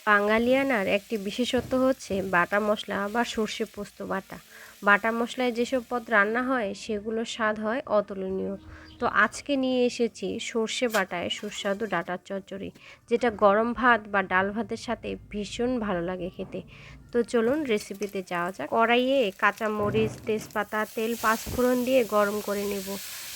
বাঙালিয়ানার একটি বিশেষত্ব হচ্ছে বাটা মশলা বা সর্ষে পোস্ত বাটা। বাটা মশলায় যেসব পদ রান্না হয় সেগুলোর স্বাদ হয় অতুলনীয়। তো আজকে নিয়ে এসেছি সর্ষে বাটায় সুস্বাদু ডাঁটার চচ্চড়ি, যেটা গরম ভাত বা ডাল ভাতের সাথে ভীষণ ভালো লাগে খেতে। তো চলুন রেসিপিতে যাওয়া যাক। কড়াইয়ে কাঁচা মরিচ, তেজপাতা, তেল, পাঁচফোড়ন দিয়ে গরম করে নেব।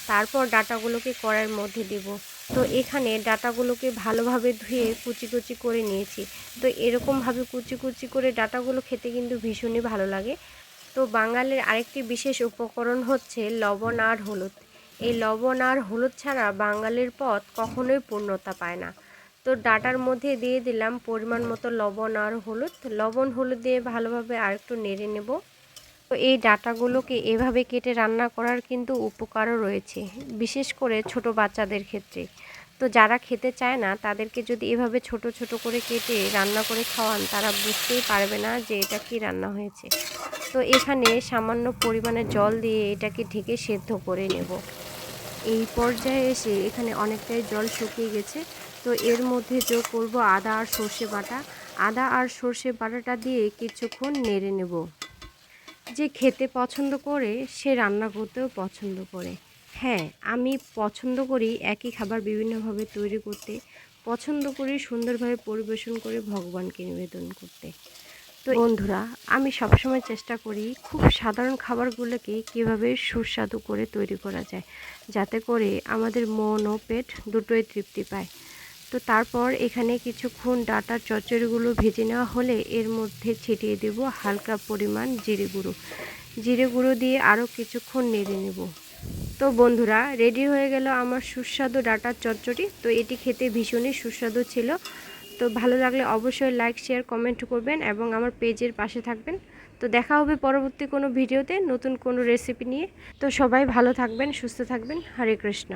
তারপর ডাঁটাগুলোকে কড়াইয়ের মধ্যে দেব। তো এখানে ডাঁটাগুলোকে ভালোভাবে ধুয়ে কুচি কুচি করে নিয়েছি। তো এরকমভাবে কুচি কুচি করে ডাঁটাগুলো খেতে কিন্তু ভীষণই ভালো লাগে। তো বাঙালির আরেকটি বিশেষ উপকরণ হচ্ছে লবণ আর হলুদ। এই লবণ আর হলুদ ছাড়া বাঙালির পদ কখনোই পূর্ণতা পায় না। তো ডাঁটার মধ্যে দিয়ে দিলাম পরিমাণ মতো লবণ আর হলুদ। লবণ হলুদ দিয়ে ভালোভাবে আরেকটু নেড়ে নেব। তো এই ডাঁটাগুলোকে এভাবে কেটে রান্না করার কিন্তু উপকারও রয়েছে, বিশেষ করে ছোট বাচ্চাদের ক্ষেত্রে। তো যারা খেতে চায় না তাদেরকে যদি এভাবে ছোট ছোট করে কেটে রান্না করে খাওয়ান, তারা বুঝতেই পারবে না যে এটা কি রান্না হয়েছে। তো এখানে সামান্য পরিমাণে জল দিয়ে এটাকে ঢেকে সেদ্ধ করে নেব। এই পর্যায়ে এসে এখানে অনেকটাই জল শুকিয়ে গেছে। তো এর মধ্যে যোগ করব আদা আর সর্ষে বাটা। আদা আর সর্ষে বাটাটা দিয়ে কিছুক্ষণ নেড়ে নেব। যে খেতে পছন্দ করে সে রান্না করতেও পছন্দ করে। হ্যাঁ, আমি পছন্দ করি একই খাবার বিভিন্নভাবে তৈরি করতে, পছন্দ করি সুন্দরভাবে পরিবেশন করে ভগবানকে নিবেদন করতে। তো বন্ধুরা, আমি সবসময় চেষ্টা করি খুব সাধারণ খাবারগুলোকে কীভাবে সুস্বাদু করে তৈরি করা যায়, যাতে করে আমাদের মন ও পেট দুটোই তৃপ্তি পায়। তো তারপর এখানে কিছুক্ষণ ডাঁটার চচ্চড়িগুলো ভেজে নেওয়া হলে এর মধ্যে ছিটিয়ে দেব হালকা পরিমাণ জিরে গুঁড়ো। জিরে গুঁড়ো দিয়ে আরও কিছুক্ষণ নেড়ে নেব। তো বন্ধুরা, রেডি হয়ে গেল আমার সুস্বাদু ডাঁটার চচ্চড়ি। তো এটি খেতে ভীষণই সুস্বাদু ছিল। তো ভালো লাগলে অবশ্যই লাইক, শেয়ার, কমেন্ট করবেন এবং আমার পেজের পাশে থাকবেন। তো দেখা হবে পরবর্তী কোনো ভিডিওতে নতুন কোনো রেসিপি নিয়ে। তো সবাই ভালো থাকবেন, সুস্থ থাকবেন। হরে কৃষ্ণ।